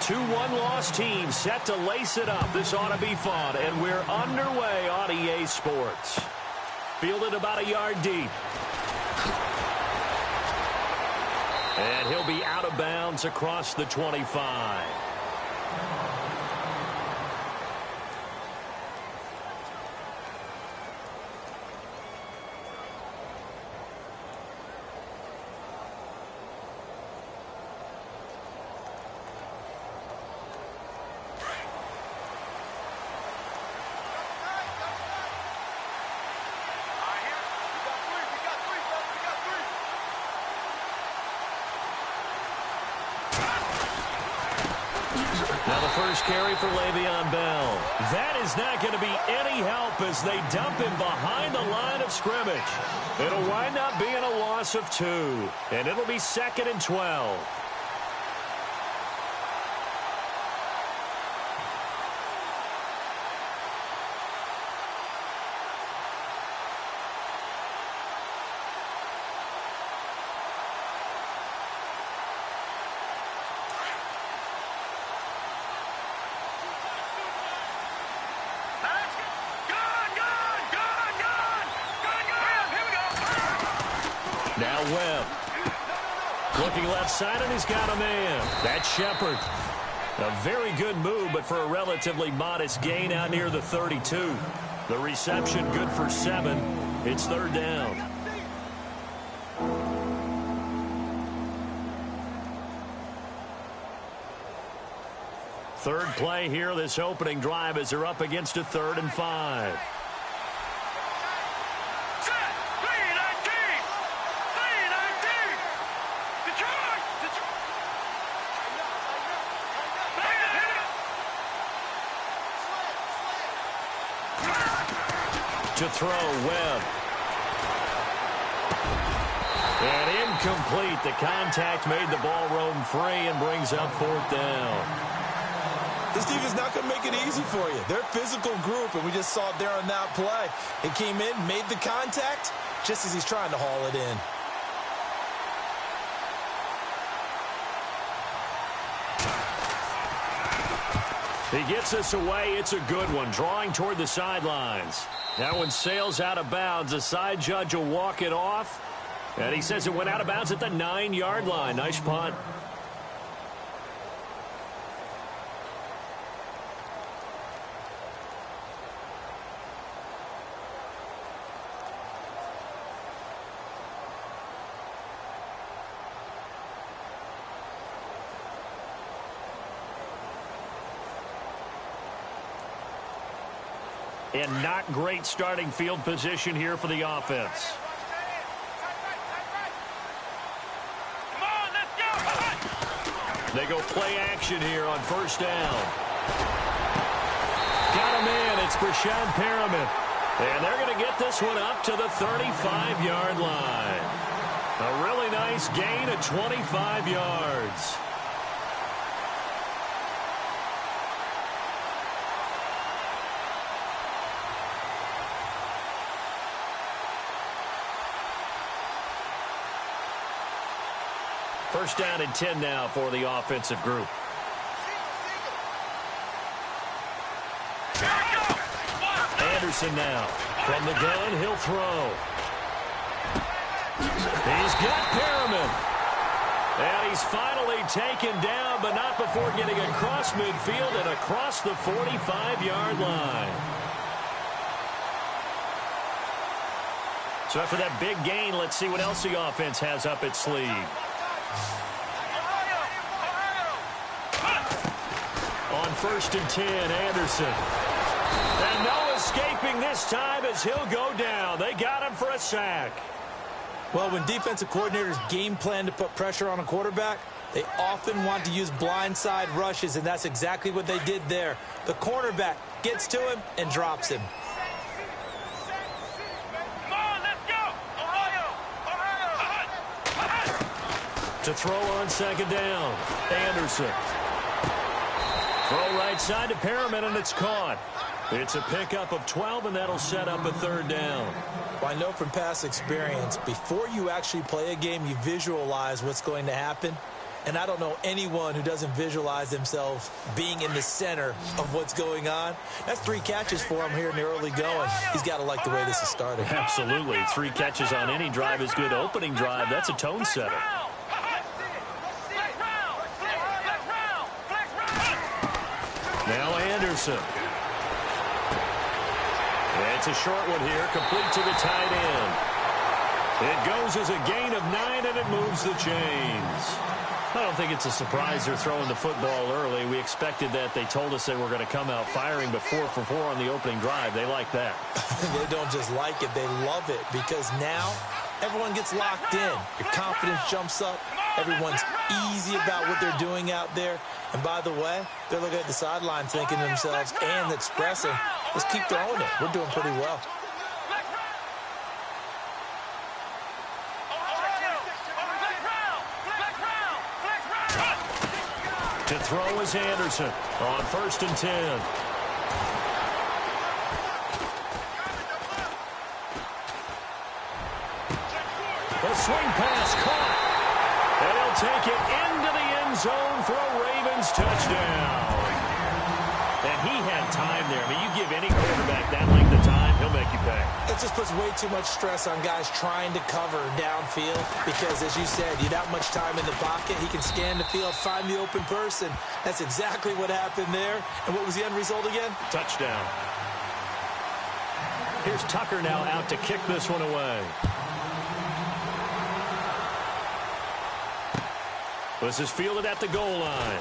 two one-loss teams set to lace it up. This ought to be fun, and we're underway on EA Sports. Fielded about a yard deep. And he'll be out of bounds across the 25. Now the first carry for Le'Veon Bell. That is not going to be any help as they dump him behind the line of scrimmage. It'll wind up being a loss of 2, and it'll be 2nd and 12. Now Webb. Looking left side, and he's got a man. That's Shepard. A very good move, but for a relatively modest gain out near the 32. The reception good for 7. It's 3rd down. Third play here, this opening drive, as they're up against a 3rd and 5. To throw, Webb. And incomplete. The contact made the ball roam free and brings up 4th down. This defense is not going to make it easy for you. They're a physical group, and we just saw it there on that play. It came in, made the contact, just as he's trying to haul it in. He gets us away. It's a good one. Drawing toward the sidelines. That one sails out of bounds. The side judge will walk it off. And he says it went out of bounds at the 9-yard line. Nice punt. And not great starting field position here for the offense. They go play action here on 1st down. Got him in. It's Brashad Perriman. And they're going to get this one up to the 35-yard line. A really nice gain of 25 yards. First down and 10 now for the offensive group. Anderson now. From the gun, he'll throw. He's got Perriman. And he's finally taken down, but not before getting across midfield and across the 45-yard line. So after that big gain, let's see what else the offense has up its sleeve. On 1st and 10, Anderson. And no escaping this time as he'll go down. They got him for a sack. Well, when defensive coordinators game plan to put pressure on a quarterback, they often want to use blindside rushes, and that's exactly what they did there. The cornerback gets to him and drops him. To throw on 2nd down, Anderson. Throw right side to Perriman, and it's caught. It's a pickup of 12, and that'll set up a 3rd down. Well, I know from past experience, before you actually play a game, you visualize what's going to happen. And I don't know anyone who doesn't visualize themselves being in the center of what's going on. That's 3 catches for him here in the early going. He's got to like the way this is starting. Absolutely. 3 catches on any drive is good. Opening drive, that's a tone setter. Now Anderson. It's a short one here, complete to the tight end. It goes as a gain of 9, and it moves the chains. I don't think it's a surprise they're throwing the football early. We expected that. They told us they were going to come out firing, but 4 for 4 on the opening drive. They like that. They don't just like it, they love it, because now everyone gets locked in. Your confidence jumps up. Everyone's easy about what they're doing out there. And by the way, they're looking at the sideline thinking to themselves and expressing, let's keep throwing it. We're doing pretty well. To throw is Anderson on 1st and 10. The swing pass caught. And he'll take it into the end zone for a Ravens touchdown. And he had time there. I mean, you give any quarterback that length of time, he'll make you pay. It just puts way too much stress on guys trying to cover downfield because, as you said, you have that much time in the pocket. He can scan the field, find the open person. That's exactly what happened there. And what was the end result again? Touchdown. Here's Tucker now out to kick this one away. This is fielded at the goal line.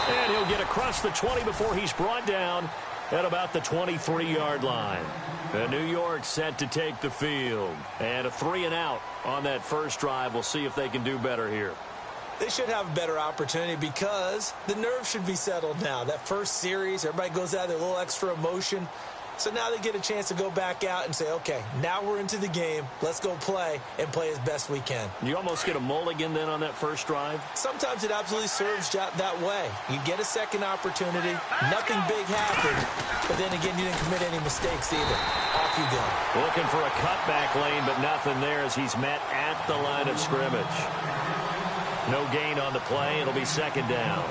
And he'll get across the 20 before he's brought down at about the 23-yard line. And New York set to take the field. And a 3-and-out on that first drive. We'll see if they can do better here. They should have a better opportunity because the nerves should be settled now. That first series, everybody goes out there, a little extra emotion. So now they get a chance to go back out and say, okay, now we're into the game. Let's go play and play as best we can. You almost get a mulligan then on that first drive? Sometimes it absolutely serves that way. You get a second opportunity. Nothing big happened. But then again, you didn't commit any mistakes either. Off you go. Looking for a cutback lane, but nothing there as he's met at the line of scrimmage. No gain on the play. It'll be 2nd down.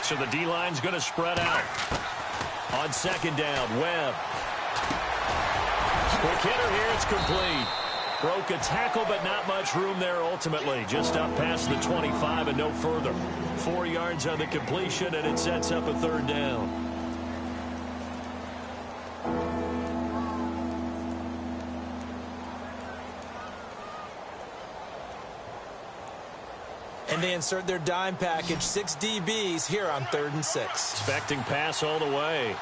So the D-line's going to spread out. On 2nd down, Webb. Quick hitter here, it's complete. Broke a tackle, but not much room there ultimately. Just up past the 25 and no further. 4 yards on the completion, and it sets up a 3rd down. And they insert their dime package, 6 DBs here on 3rd and 6. Expecting pass all the way.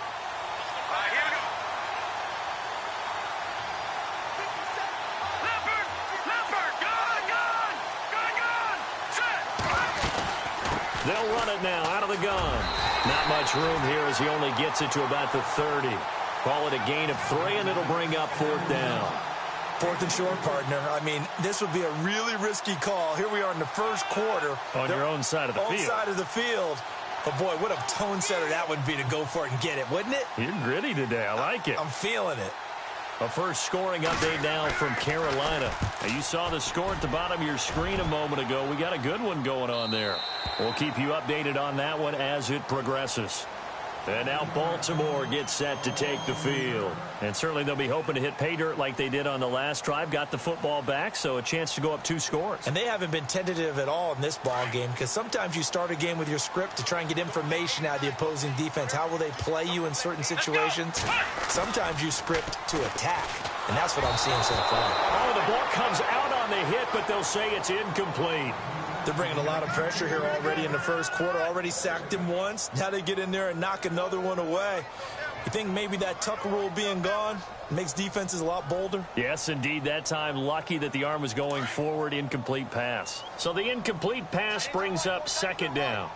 They'll run it now out of the gun. Not much room here as he only gets it to about the 30. Call it a gain of 3, and it'll bring up 4th down. 4th and short, partner. I mean, this would be a really risky call. Here we are in the first quarter. On your own side of the field. Own side of the field. But, boy, what a tone setter that would be to go for it and get it, wouldn't it? You're gritty today. I like it. I'm feeling it. A first scoring update now from Carolina. Now, you saw the score at the bottom of your screen a moment ago. We got a good one going on there. We'll keep you updated on that one as it progresses. And now Baltimore gets set to take the field. And certainly they'll be hoping to hit pay dirt like they did on the last drive. Got the football back, so a chance to go up 2 scores. And they haven't been tentative at all in this ball game because sometimes you start a game with your script to try and get information out of the opposing defense. How will they play you in certain situations? Sometimes you script to attack, and that's what I'm seeing so far. Oh, the ball comes out on the hit, but they'll say it's incomplete. They're bringing a lot of pressure here already in the first quarter. Already sacked him once. Now they get in there and knock another one away. You think maybe that Tucker rule being gone makes defenses a lot bolder? Yes, indeed. That time, lucky that the arm was going forward. Incomplete pass. So the incomplete pass brings up 2nd down.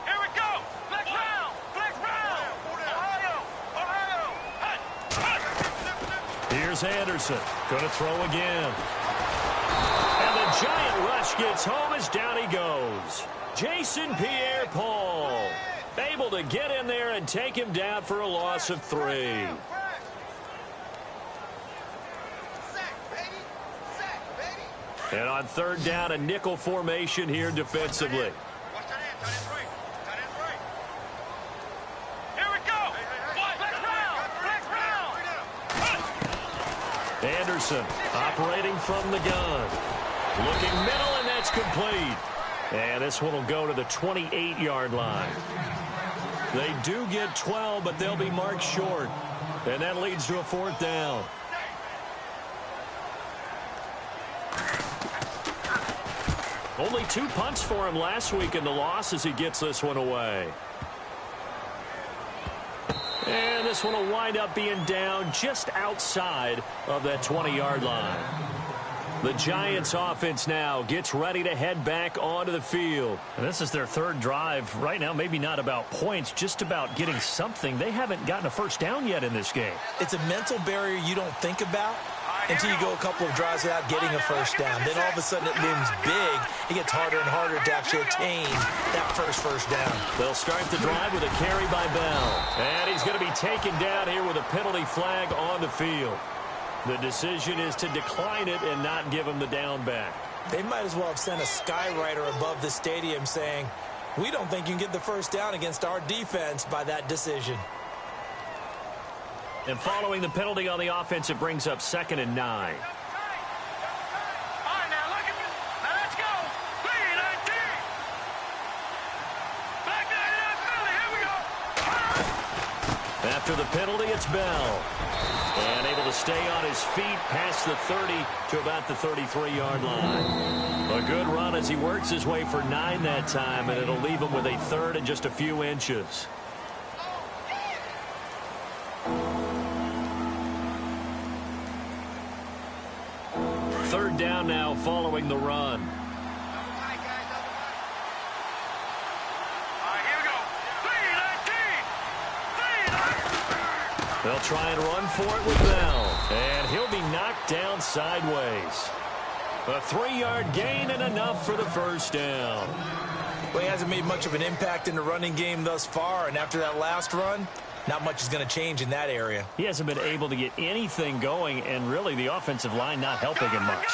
Here we go. Flex round. Flex round. Here's Anderson. Going to throw again. And the giant rush gets home as down he goes. Jason Pierre-Paul able to get in there and take him down for a loss of 3. And on third down, a nickel formation here defensively. Anderson operating from the gun. Looking middle, and that's complete. And this one will go to the 28-yard line. They do get 12, but they'll be marked short. And that leads to a 4th down. Only 2 punts for him last week in the loss as he gets this one away. And this one will wind up being down just outside of that 20-yard line. The Giants offense now gets ready to head back onto the field. And this is their 3rd drive. Right now, maybe not about points, just about getting something. They haven't gotten a first down yet in this game. It's a mental barrier you don't think about until you go a couple of drives without getting a first down. Then all of a sudden it looms big. It gets harder and harder to actually attain that first down. They'll start the drive with a carry by Bell. And he's going to be taken down here with a penalty flag on the field. The decision is to decline it and not give him the down back. They might as well have sent a skywriter above the stadium saying, we don't think you can get the first down against our defense by that decision. And following the penalty on the offense, it brings up 2nd and 9. After the penalty, it's Bell. And able to stay on his feet past the 30 to about the 33-yard line. A good run as he works his way for 9 that time, and it'll leave him with a 3rd and just a few inches. Third down now following the run. They'll try and run for it with Bell. And he'll be knocked down sideways. A 3-yard gain and enough for the first down. Well, he hasn't made much of an impact in the running game thus far. And after that last run, not much is going to change in that area. He hasn't been able to get anything going, and really the offensive line not helping him much.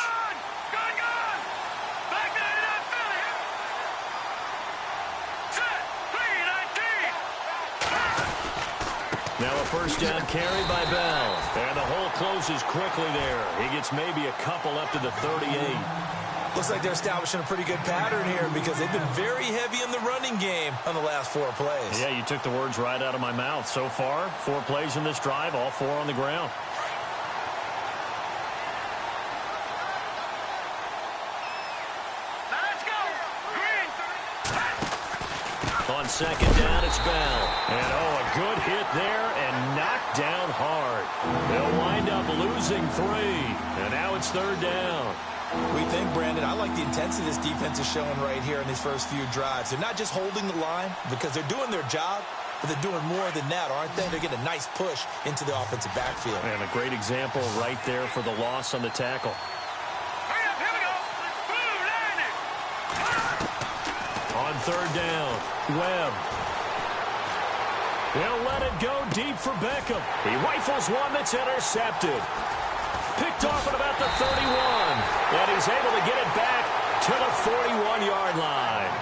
Now a first down carry by Bell. And the hole closes quickly there. He gets maybe a couple up to the 38. Looks like they're establishing a pretty good pattern here because they've been very heavy in the running game on the last 4 plays. Yeah, you took the words right out of my mouth. So far, 4 plays in this drive, all 4 on the ground. On second down, it's Bell. And, a good hit there and knocked down hard. They'll wind up losing 3. And now it's third down. We think, Brandon, I like the intensity this defense is showing right here in these first few drives. They're not just holding the line because they're doing their job, but they're doing more than that, aren't they? They're getting a nice push into the offensive backfield. And a great example right there for the loss on the tackle. On third down, Webb. They'll let it go deep for Beckham. He rifles one that's intercepted. Picked off at about the 31. And he's able to get it back to the 41-yard line.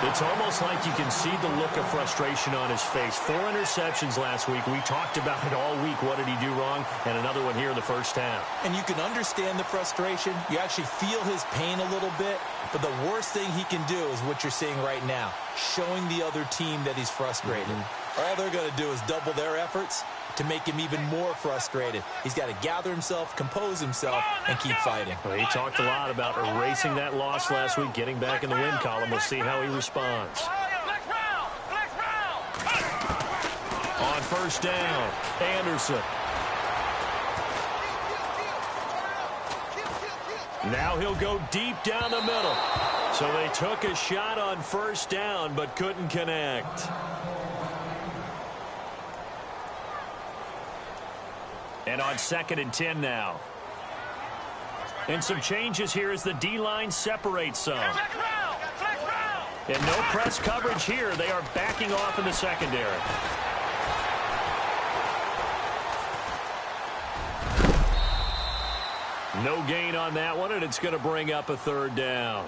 It's almost like you can see the look of frustration on his face. 4 interceptions last week. We talked about it all week. What did he do wrong? And another one here in the first half. And you can understand the frustration. You actually feel his pain a little bit. But the worst thing he can do is what you're seeing right now, showing the other team that he's frustrated. All they're going to do is double their efforts to make him even more frustrated. He's got to gather himself, compose himself, and keep fighting. Well, he talked a lot about erasing that loss last week, getting back in the win column. We'll see how he responds. On first down, Anderson. Now he'll go deep down the middle. So they took a shot on first down, but couldn't connect. And on 2nd and 10 now. And some changes here as the D-line separates some. And no press coverage here. They are backing off in the secondary. No gain on that one, and it's going to bring up a 3rd down.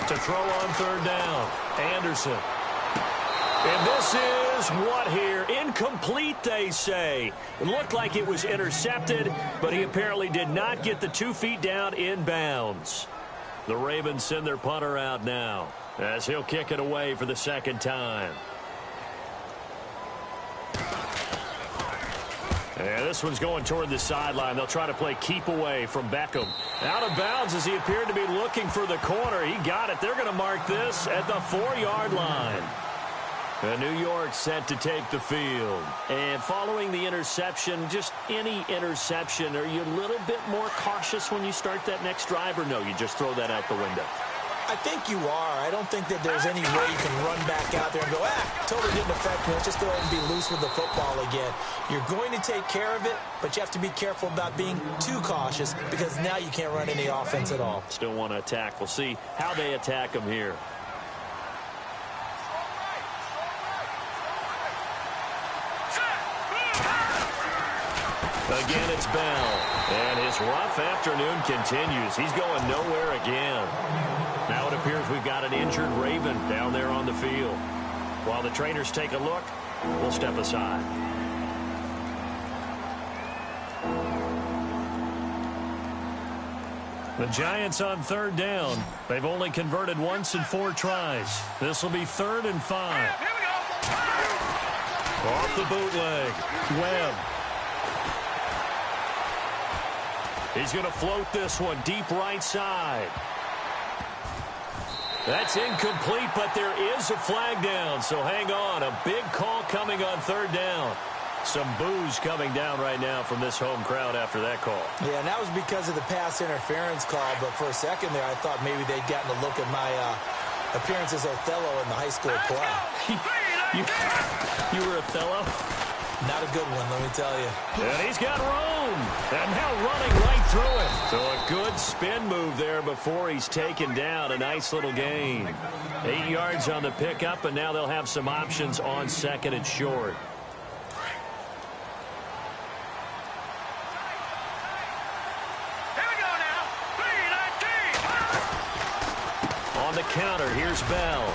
To throw on 3rd down, Anderson. And this is what here? Incomplete, they say. It looked like it was intercepted, but he apparently did not get the 2 feet down in bounds. The Ravens send their punter out now as he'll kick it away for the 2nd time. And this one's going toward the sideline. They'll try to play keep away from Beckham. Out of bounds as he appeared to be looking for the corner. He got it. They're going to mark this at the 4-yard line. And New York set to take the field. And following the interception, just any interception, are you a little bit more cautious when you start that next drive, or no, you just throw that out the window? I think you are. I don't think that there's any way you can run back out there and go, totally didn't affect me. Let's just go ahead and be loose with the football again. You're going to take care of it, but you have to be careful about being too cautious because now you can't run any offense at all. Still want to attack. We'll see how they attack them here. Again, it's Bell. And his rough afternoon continues. He's going nowhere again. Now it appears we've got an injured Raven down there on the field. While the trainers take a look, we'll step aside. The Giants on 3rd down. They've only converted once in 4 tries. This will be 3rd and 5. Off the bootleg. Webb. He's going to float this one deep right side. That's incomplete, but there is a flag down, so hang on. A big call coming on 3rd down. Some boos coming down right now from this home crowd after that call. Yeah, and that was because of the pass interference call, but for a second there I thought maybe they'd gotten a look at my appearance as Othello in the high school play. You were Othello? Not a good one, let me tell you. And he's got room. And now running right through it. So a good spin move there before he's taken down. A nice little gain. 8 yards on the pickup, and now they'll have some options on 2nd and short. Here we go now. 3-19. On the counter, here's Bell.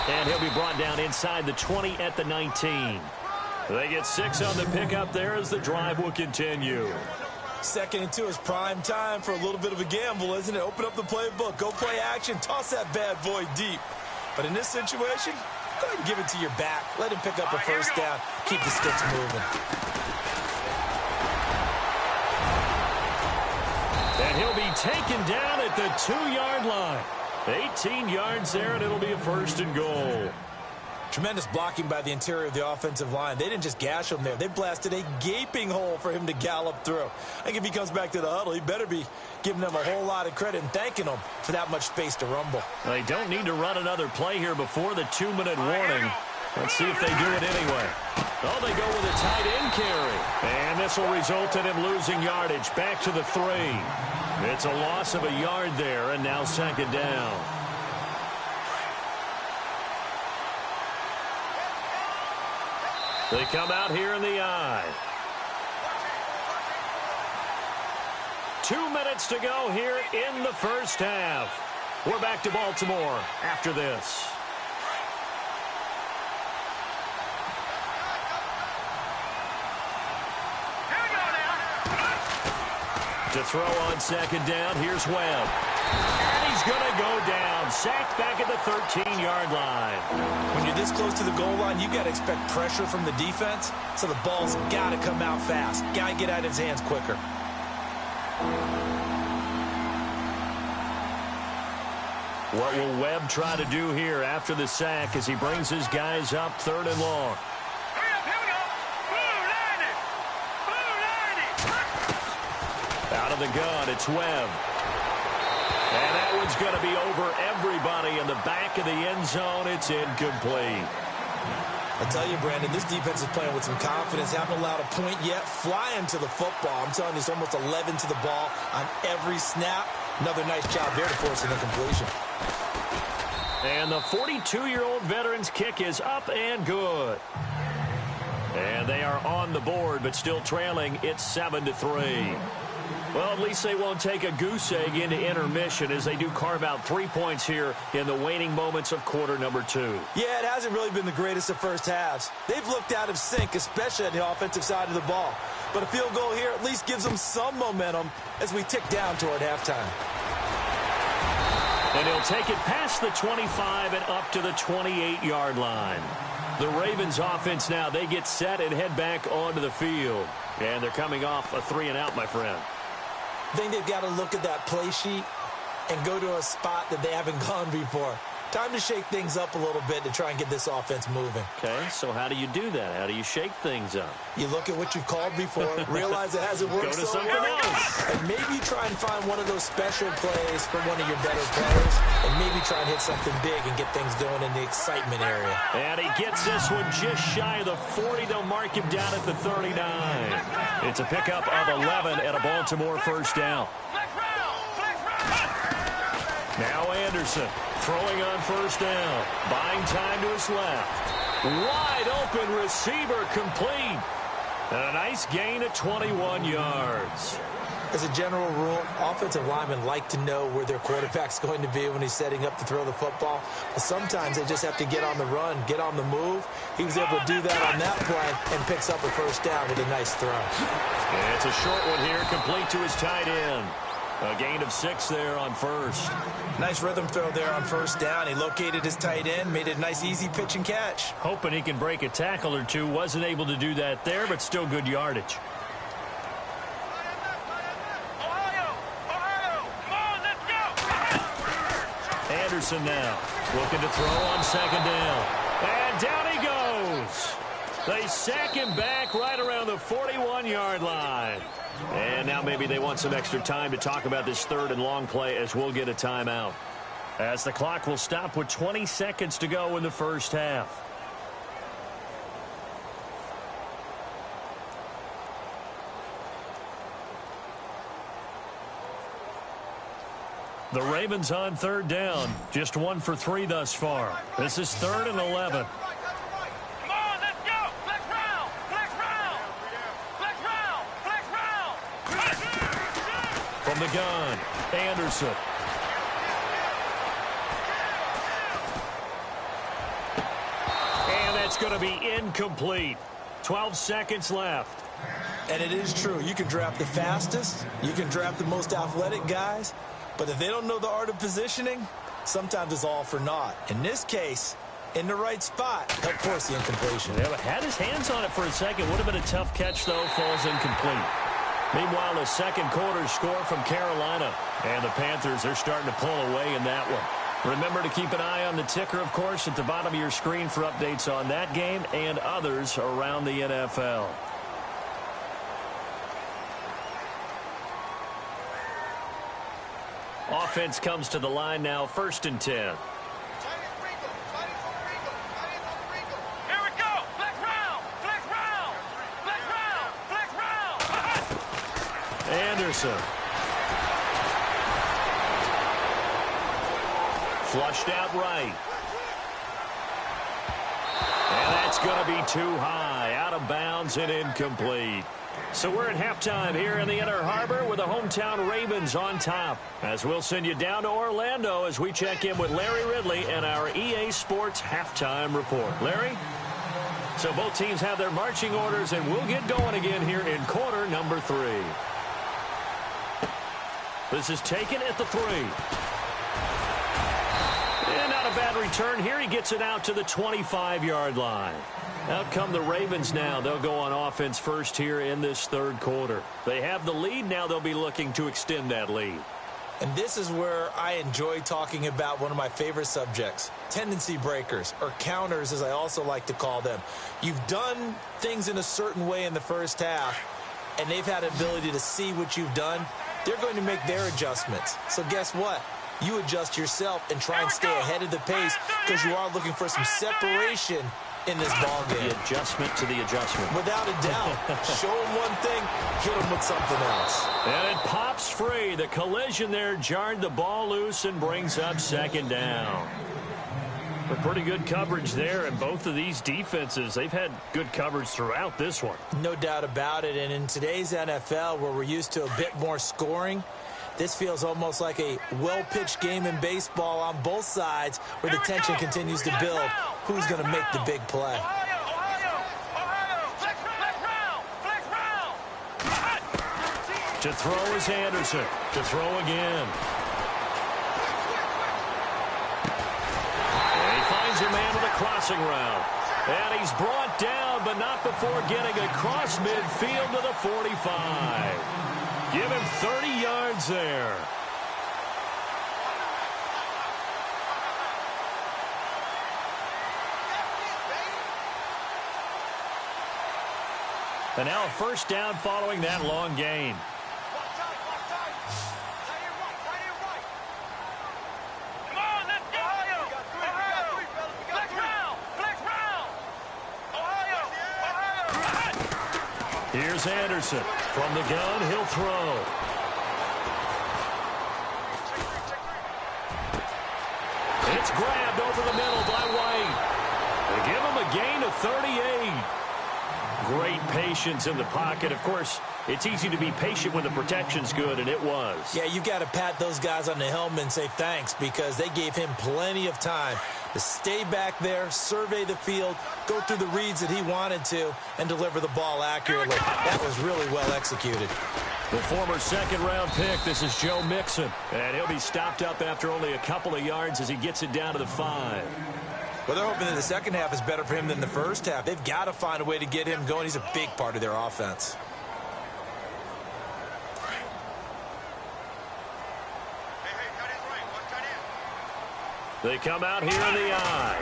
And he'll be brought down inside the 20 at the 19. They get 6 on the pickup there as the drive will continue. 2nd and 2 is prime time for a little bit of a gamble, isn't it? Open up the playbook, go play action, toss that bad boy deep. But in this situation, go ahead and give it to your back. Let him pick up a 1st down, keep the sticks moving. And he'll be taken down at the 2-yard line. 18 yards there, and it'll be a 1st and goal. Tremendous blocking by the interior of the offensive line. They didn't just gash him there. They blasted a gaping hole for him to gallop through. I think if he comes back to the huddle, he better be giving them a whole lot of credit and thanking them for that much space to rumble. They don't need to run another play here before the 2-minute warning. Let's see if they do it anyway. Oh, they go with a tight end carry. And this will result in him losing yardage. Back to the 3. It's a loss of a yard there, and now 2nd down. They come out here in the I. 2 minutes to go here in the 1st half. We're back to Baltimore after this. To throw on 2nd down, here's Webb. And he's going to go down. Sacked back at the 13-yard line. When you're this close to the goal line, you got to expect pressure from the defense, so the ball's got to come out fast. Got to get out of his hands quicker. What will Webb try to do here after the sack as he brings his guys up 3rd and long? Out of the gun, it's Webb. And that one's going to be over everybody in the back of the end zone. It's incomplete. I tell you, Brandon, this defense is playing with some confidence. Haven't allowed a point yet. Flying to the football. I'm telling you, it's almost 11 to the ball on every snap. Another nice job there to force an incompletion. And the 42-year-old veteran's kick is up and good. And they are on the board, but still trailing. It's 7-3. Well, at least they won't take a goose egg into intermission as they do carve out 3 points here in the waning moments of quarter number 2. Yeah, it hasn't really been the greatest of first halves. They've looked out of sync, especially on the offensive side of the ball. But a field goal here at least gives them some momentum as we tick down toward halftime. And he'll take it past the 25 and up to the 28-yard line. The Ravens offense now, they get set and head back onto the field. And they're coming off a 3-and-out, my friend. I think they've got to look at that play sheet and go to a spot that they haven't gone before. Time to shake things up a little bit to try and get this offense moving. Okay, so how do you do that? How do you shake things up? You look at what you've called before, realize it hasn't worked so well, else. and maybe try and find one of those special plays from one of your better players, and maybe try and hit something big and get things going in the excitement area. And he gets this one just shy of the 40. They'll mark him down at the 39. It's a pickup of 11 and a Baltimore first down. Now Anderson throwing on first down. Buying time to his left. Wide open receiver complete. And a nice gain of 21 yards. As a general rule, offensive linemen like to know where their quarterback's going to be when he's setting up to throw the football. But sometimes they just have to get on the run, get on the move. He was able to do that on that play and picks up a first down with a nice throw. And it's a short one here, complete to his tight end. A gain of 6 there on first. Nice rhythm throw there on first down. He located his tight end, made it a nice easy pitch and catch. Hoping he can break a tackle or two. Wasn't able to do that there, but still good yardage. Anderson now looking to throw on second down. And down he goes. They sack him back right around the 41-yard line. And now maybe they want some extra time to talk about this 3rd and long play as we'll get a timeout. As the clock will stop with 20 seconds to go in the first half. The Ravens on 3rd down. Just 1 for 3 thus far. This is 3rd and 11. From the gun, Anderson. And that's going to be incomplete. 12 seconds left. And it is true. You can draft the fastest. You can draft the most athletic guys. But if they don't know the art of positioning, sometimes it's all for naught. In this case, in the right spot, helped force the incompletion. Yeah, but had his hands on it for a second. Would have been a tough catch, though. Falls incomplete. Meanwhile, the second quarter score from Carolina. And the Panthers are starting to pull away in that one. Remember to keep an eye on the ticker, of course, at the bottom of your screen for updates on that game and others around the NFL. Offense comes to the line now, 1st and 10. Anderson. Flushed out right. And that's going to be too high. Out of bounds and incomplete. So we're at halftime here in the Inner Harbor with the hometown Ravens on top. As we'll send you down to Orlando as we check in with Larry Ridley and our EA Sports halftime report. Larry? So both teams have their marching orders, and we'll get going again here in quarter number 3. This is taken at the 3. And not a bad return here. He gets it out to the 25-yard line. Out come the Ravens now. They'll go on offense first here in this 3rd quarter. They have the lead. Now they'll be looking to extend that lead. And this is where I enjoy talking about one of my favorite subjects, tendency breakers, or counters as I also like to call them. You've done things in a certain way in the first half, and they've had an ability to see what you've done. They're going to make their adjustments. So guess what? You adjust yourself and try and stay ahead of the pace because you are looking for some separation in this ball game. The adjustment to the adjustment. Without a doubt. Show them one thing, hit them with something else. And it pops free. The collision there jarred the ball loose and brings up second down. But pretty good coverage there, and both of these defenses, they've had good coverage throughout this one. No doubt about it, and in today's NFL, where we're used to a bit more scoring, this feels almost like a well-pitched game in baseball on both sides where the tension continues to build. Who's going to make the big play? To throw is Anderson. To throw again. And he finds a man with a crossing route. And he's brought down, but not before getting across midfield to the 45. Give him 30 yards there. And now a first down following that long gain. Here's Anderson. From the gun, he'll throw. It's grabbed over the middle by White. They give him a gain of 38. Great patience in the pocket. Of course, it's easy to be patient when the protection's good, and it was. Yeah, you got to pat those guys on the helmet and say thanks because they gave him plenty of time to stay back there, survey the field, go through the reads that he wanted to, and deliver the ball accurately. That was really well executed. The former second-round pick, this is Joe Mixon. And he'll be stopped up after only a couple of yards as he gets it down to the 5. Well, they're hoping that the second half is better for him than the first half. They've got to find a way to get him going. He's a big part of their offense. They come out here in the eye.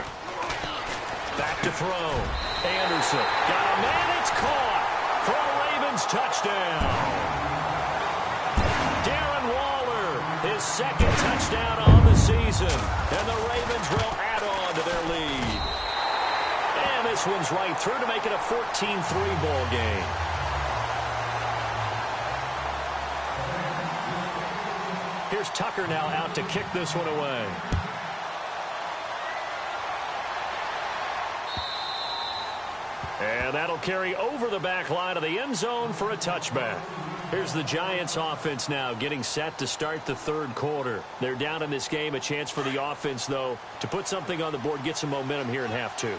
Back to throw. Anderson. Got a man. It's caught for a Ravens touchdown. Darren Waller, his second touchdown on the season. And the Ravens will add on to their lead. And this one's right through to make it a 14-3 ball game. Here's Tucker now out to kick this one away. And that'll carry over the back line of the end zone for a touchback. Here's the Giants offense now getting set to start the third quarter. They're down in this game. A chance for the offense, though, to put something on the board, get some momentum here in half two.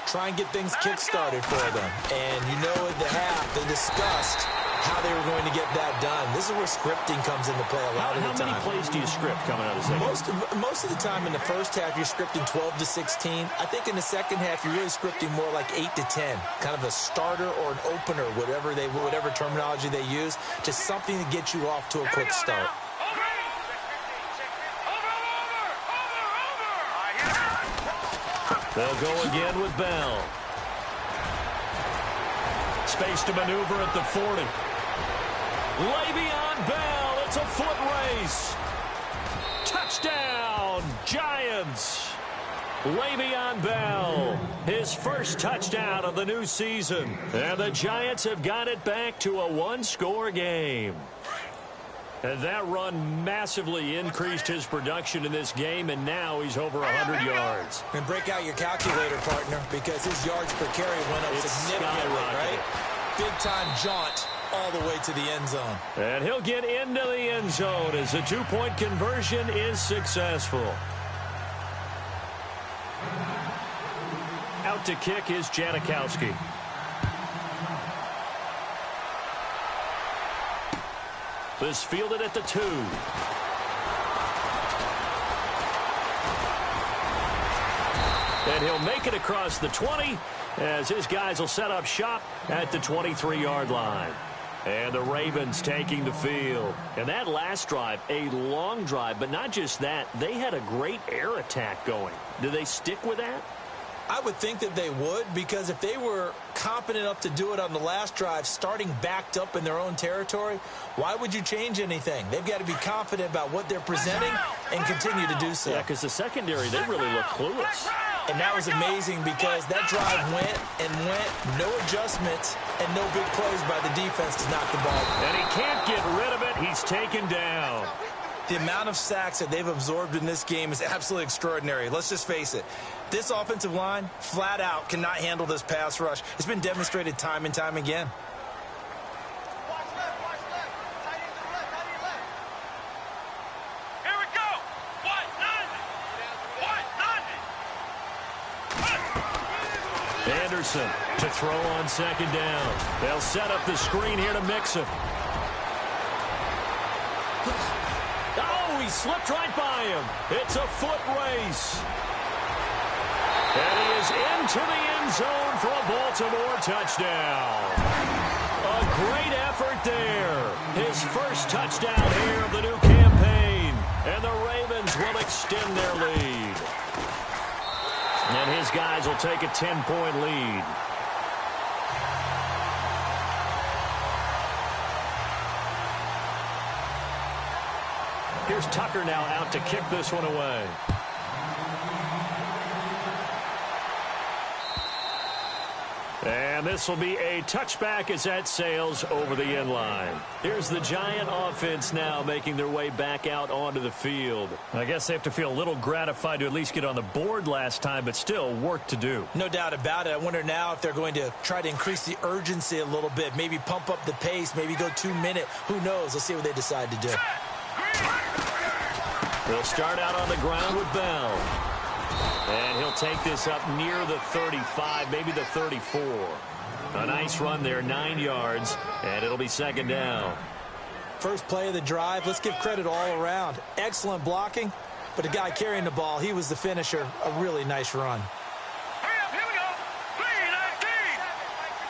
Try and get things kick-started for them. And you know at the half they discussed how they were going to get that done. This is where scripting comes into play a lot of the time. How many plays do you script coming out of the second? Most of the time in the first half, you're scripting 12 to 16. I think in the second half, you're really scripting more like 8 to 10. Kind of a starter or an opener, whatever terminology they use, just something to get you off to a quick start. They'll go again with Bell. Space to maneuver at the 40. Le'Veon Bell, it's a foot race. Touchdown, Giants. Le'Veon Bell, his first touchdown of the new season. And the Giants have got it back to a one-score game. And that run massively increased his production in this game, and now he's over 100 yards. And break out your calculator, partner, because his yards per carry went up significantly, right? Big-time jaunt all the way to the end zone. And he'll get into the end zone as the two-point conversion is successful. Out to kick is Janikowski. This fielded at the 2. And he'll make it across the 20 as his guys will set up shop at the 23-yard line. And the Ravens taking the field. And that last drive, a long drive, but not just that. They had a great air attack going. Do they stick with that? I would think that they would, because if they were competent enough to do it on the last drive, starting backed up in their own territory, why would you change anything? They've got to be confident about what they're presenting and continue to do so. Yeah, because the secondary, they really look clueless. And that was amazing because that drive went and went, no adjustments, and no big plays by the defense to knock the ball. And he can't get rid of it. He's taken down. The amount of sacks that they've absorbed in this game is absolutely extraordinary. Let's just face it. This offensive line, flat out, cannot handle this pass rush. It's been demonstrated time and time again. Here we go. Anderson to throw on second down. They'll set up the screen here to Mixon. Oh, he slipped right by him. It's a foot race. And he is into the end zone for a Baltimore touchdown. A great effort there. His first touchdown here of the new campaign. And the Ravens will extend their lead. And his guys will take a 10-point lead. Here's Tucker now out to kick this one away. And this will be a touchback as that sails over the end line. Here's the Giant offense now making their way back out onto the field. I guess they have to feel a little gratified to at least get on the board last time, but still work to do. No doubt about it. I wonder now if they're going to try to increase the urgency a little bit, maybe pump up the pace, maybe go 2-minute. Who knows? Let's see what they decide to do. They'll start out on the ground with Bell. And he'll take this up near the 35, maybe the 34. A nice run there, 9 yards, and it'll be second down. First play of the drive, let's give credit all around. Excellent blocking, but the guy carrying the ball, he was the finisher. A really nice run. Hurry up, here we go. 3-19.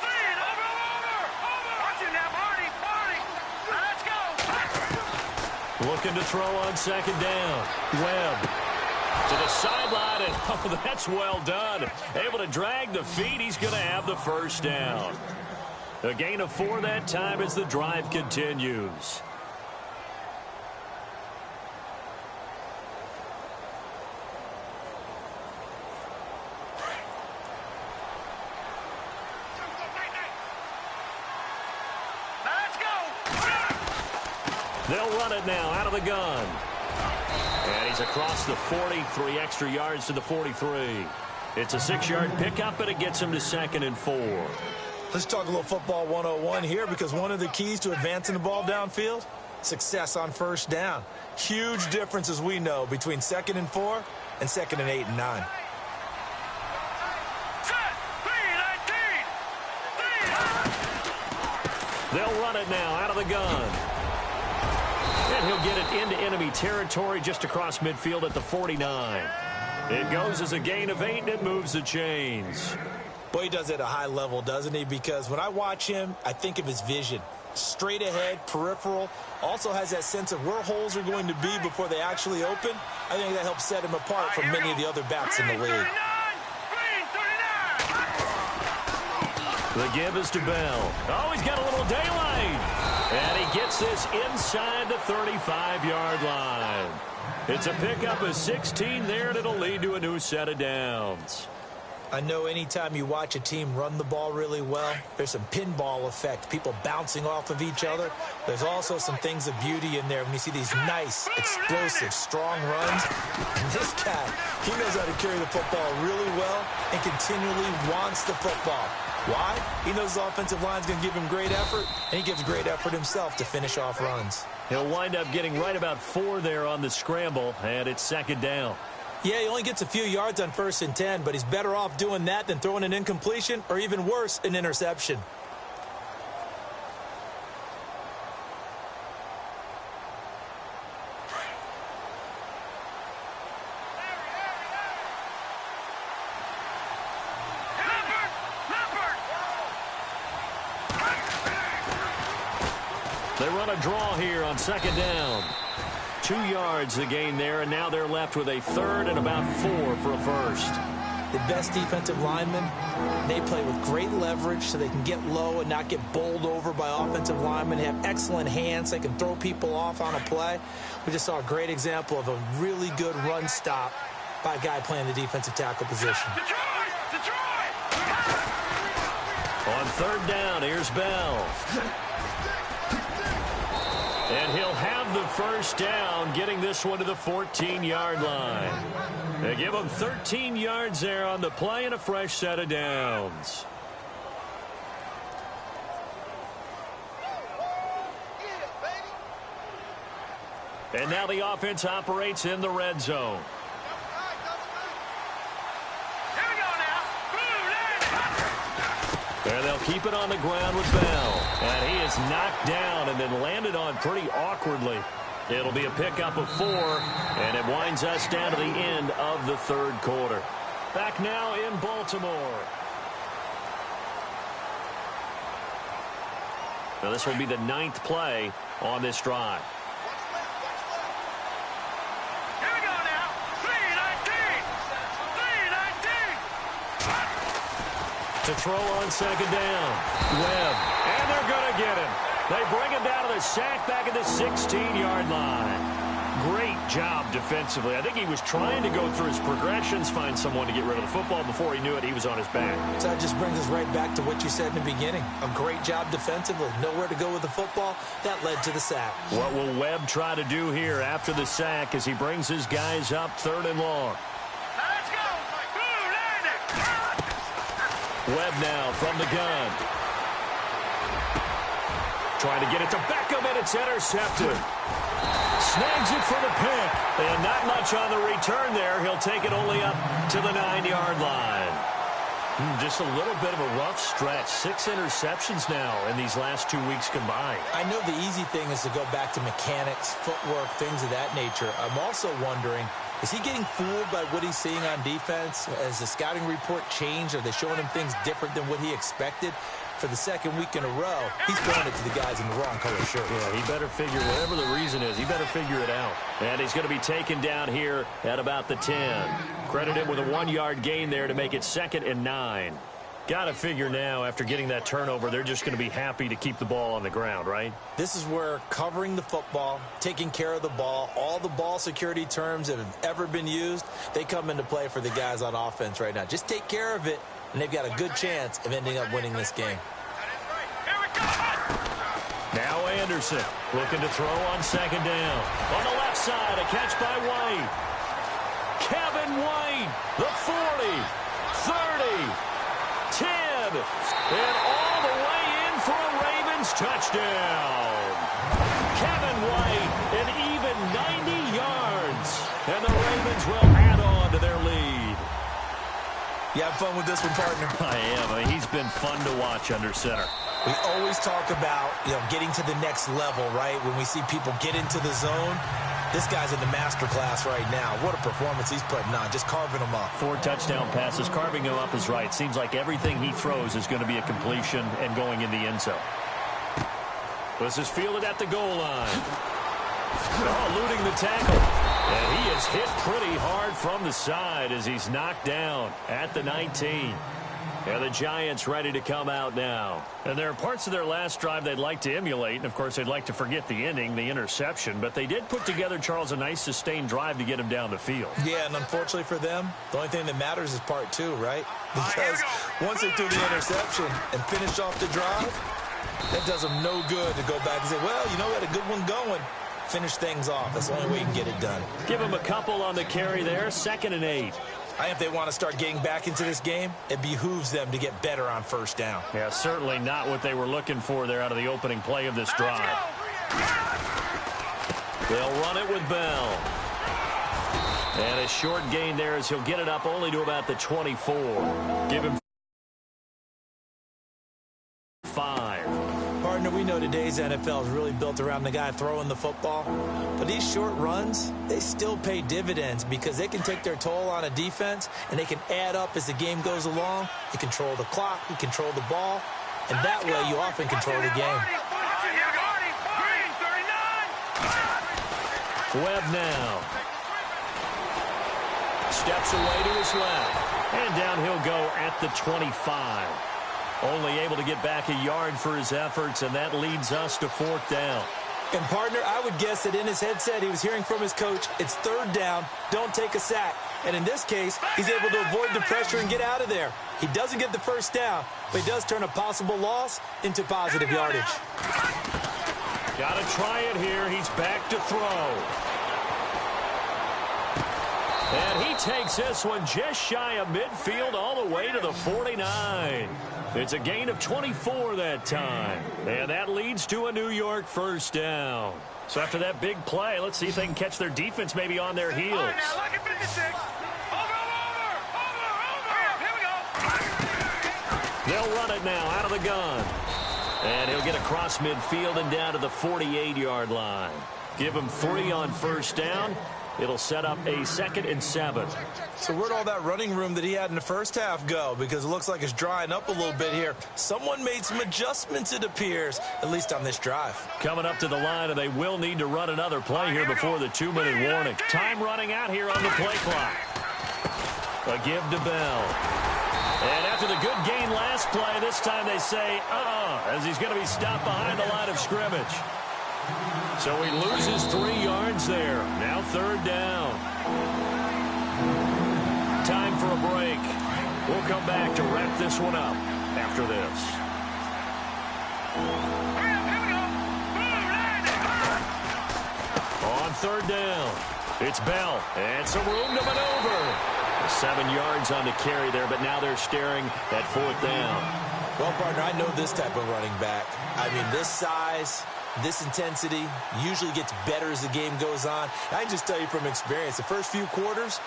3, over. Watch it now, Barney. Let's go. Looking to throw on second down. Webb. To the sideline, and oh, that's well done. Able to drag the feet. He's going to have the first down. A gain of 4 that time as the drive continues. Let's go. They'll run it now out of the gun. And he's across the 40, 3 extra yards to the 43. It's a 6-yard pickup, but it gets him to 2nd and 4. Let's talk a little football 101 here, because one of the keys to advancing the ball downfield, success on first down. Huge difference, as we know, between 2nd and 4 and 2nd and 8 and 9. They'll run it now out of the gun. And he'll get it into enemy territory just across midfield at the 49. It goes as a gain of 8, and it moves the chains. Boy, he does it at a high level, doesn't he? Because when I watch him, I think of his vision. Straight ahead, peripheral. Also has that sense of where holes are going to be before they actually open. I think that helps set him apart from many of the other backs in the league. The give is to Bell. Oh, he's got a little daylight. And he gets this inside the 35-yard line. It's a pickup of 16 there, and it'll lead to a new set of downs. I know anytime you watch a team run the ball really well, there's some pinball effect, people bouncing off of each other. There's also some things of beauty in there when you see these nice, explosive, strong runs. And this guy, he knows how to carry the football really well and continually wants the football. Why? He knows the offensive line's going to give him great effort, and he gives great effort himself to finish off runs. He'll wind up getting right about 4 there on the scramble, and it's second down. Yeah, he only gets a few yards on 1st and 10, but he's better off doing that than throwing an incompletion or, even worse, an interception. They run a draw here on second down. 2 yards the gain there, and now they're left with a third and about 4 for a first. The best defensive linemen, they play with great leverage so they can get low and not get bowled over by offensive linemen. They have excellent hands. They can throw people off on a play. We just saw a great example of a really good run stop by a guy playing the defensive tackle position. On third down, here's Bell. And he'll have the first down, getting this one to the 14-yard line. They give him 13 yards there on the play and a fresh set of downs. And now the offense operates in the red zone. And they'll keep it on the ground with Bell. And he is knocked down and then landed on pretty awkwardly. It'll be a pickup of 4, and it winds us down to the end of the third quarter. Back now in Baltimore. Now this will be the 9th play on this drive. Here we go now. 3-19. 3-19. To throw on second down. Webb. And they're going to get him. They bring him down to the sack back at the 16-yard line. Great job defensively. I think he was trying to go through his progressions, find someone to get rid of the football. Before he knew it, he was on his back. So that just brings us right back to what you said in the beginning. A great job defensively. Nowhere to go with the football. That led to the sack. What will Webb try to do here after the sack as he brings his guys up 3rd and long? Let's go. Webb now from the gun. Trying to get it to Beckham, and it's intercepted. Snags it for the pick. And not much on the return there. He'll take it only up to the 9-yard line. Just a little bit of a rough stretch. 6 interceptions now in these last 2 weeks combined. I know the easy thing is to go back to mechanics, footwork, things of that nature. I'm also wondering, is he getting fooled by what he's seeing on defense? Has the scouting report changed? Are they showing him things different than what he expected? For the second week in a row, he's throwing it to the guys in the wrong color shirt. Yeah, he better figure, whatever the reason is, he better figure it out. And he's going to be taken down here at about the 10. Credit him with a 1-yard gain there to make it 2nd and 9. Got to figure now, after getting that turnover, they're just going to be happy to keep the ball on the ground, right? This is where covering the football, taking care of the ball, all the ball security terms that have ever been used, they come into play for the guys on offense right now. Just take care of it, and they've got a good chance of ending up winning this game. Now Anderson looking to throw on second down. On the left side, a catch by White. Kevin White, the 40, 30, 10, and all the way in for a Ravens touchdown. Kevin White, an even 90 yards, and the Ravens will add on to their lead. You have fun with this one, partner? I am. I mean, he's been fun to watch under center. We always talk about, getting to the next level, right? When we see people get into the zone, this guy's in the master class right now. What a performance he's putting on, just carving them up. 4 touchdown passes. Carving him up is right. Seems like everything he throws is going to be a completion and going in the end zone. This is fielded at the goal line. Eluding the tackle. And he is hit pretty hard from the side as he's knocked down at the 19. And the Giants ready to come out now. And there are parts of their last drive they'd like to emulate. And, of course, they'd like to forget the ending, the interception. But they did put together, Charles, a nice sustained drive to get him down the field. Yeah, and unfortunately for them, the only thing that matters is part 2, right? Because once they threw the interception and finished off the drive, that does them no good to go back and say, well, we had a good one going. Finish things off. That's the only way you can get it done. Give him a couple on the carry there. 2nd and 8. I think if they want to start getting back into this game, it behooves them to get better on first down. Yeah, certainly not what they were looking for there out of the opening play of this drive. They'll run it with Bell. And a short gain there as he'll get it up only to about the 24. Give him 5. Partner, we know today's NFL is really built around the guy throwing the football. But these short runs, they still pay dividends because they can take their toll on a defense and they can add up as the game goes along. You control the clock, you control the ball, and that way you often control the game. Webb now. Steps away to his left. And down he'll go at the 25. Only able to get back a yard for his efforts, and that leads us to 4th down. And, partner, I would guess that in his headset he was hearing from his coach, it's 3rd down, don't take a sack. And in this case, he's able to avoid the pressure and get out of there. He doesn't get the 1st down, but he does turn a possible loss into positive yardage. Got to try it here. He's back to throw. And he takes this one just shy of midfield all the way to the 49. It's a gain of 24 that time. And that leads to a New York 1st down. So after that big play, let's see if they can catch their defense maybe on their heels. Right, now, look at 56. Over. Here we go. They'll run it now out of the gun. And he'll get across midfield and down to the 48-yard line. Give him 3 on 1st down. It'll set up a 2nd and 7. So where'd all that running room that he had in the first half go? Because it looks like it's drying up a little bit here. Someone made some adjustments, it appears, at least on this drive. Coming up to the line, and they will need to run another play here before the 2-minute warning. Time running out here on the play clock. A give to Bell. And after the good gain last play, this time they say, as he's going to be stopped behind the line of scrimmage. So he loses 3 yards there. Now 3rd down. Time for a break. We'll come back to wrap this one up after this. On 3rd down, it's Bell. And some room to maneuver. 7 yards on the carry there, but now they're staring at 4th down. Well, partner, I know this type of running back. I mean, this size, this intensity usually gets better as the game goes on. I can just tell you from experience, the first few quarters,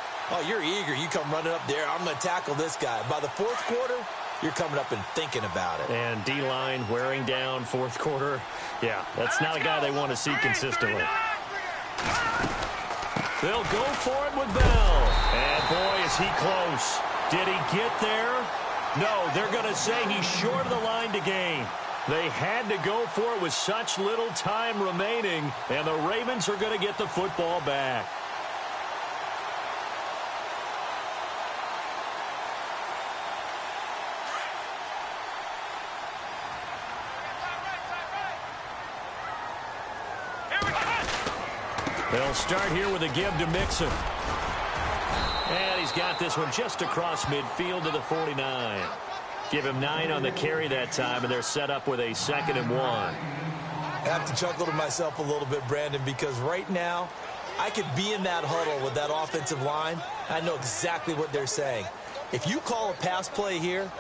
you're eager. You come running up there, I'm going to tackle this guy. By the 4th quarter, you're coming up and thinking about it. And D-line wearing down 4th quarter. Yeah, that's not a guy they want to see consistently. They'll go for it with Bell. And boy, is he close. Did he get there? No, they're going to say he's short of the line to gain. They had to go for it with such little time remaining, and the Ravens are going to get the football back. They'll start here with a give to Mixon. And he's got this one just across midfield to the 49. Give him 9 on the carry that time, and they're set up with a 2nd and 1. I have to chuckle to myself a little bit, Brandon, because right now I could be in that huddle with that offensive line. I know exactly what they're saying. If you call a pass play here,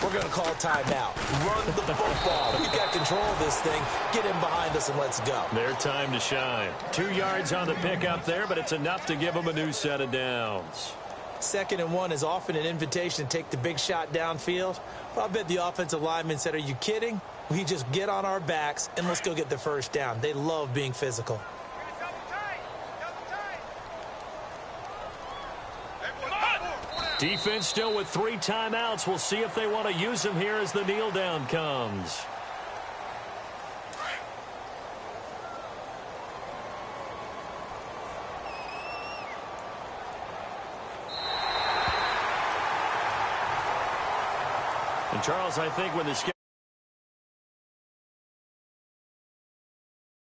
we're going to call a timeout. Run the football. We've got control of this thing. Get in behind us and let's go. Their time to shine. 2 yards on the pickup there, but it's enough to give them a new set of downs. 2nd and 1 is often an invitation to take the big shot downfield. But I bet the offensive lineman said, are you kidding? We just get on our backs and let's go get the 1st down. They love being physical. Defense still with 3 timeouts. We'll see if they want to use them here as the kneel down comes. And Charles, I think when the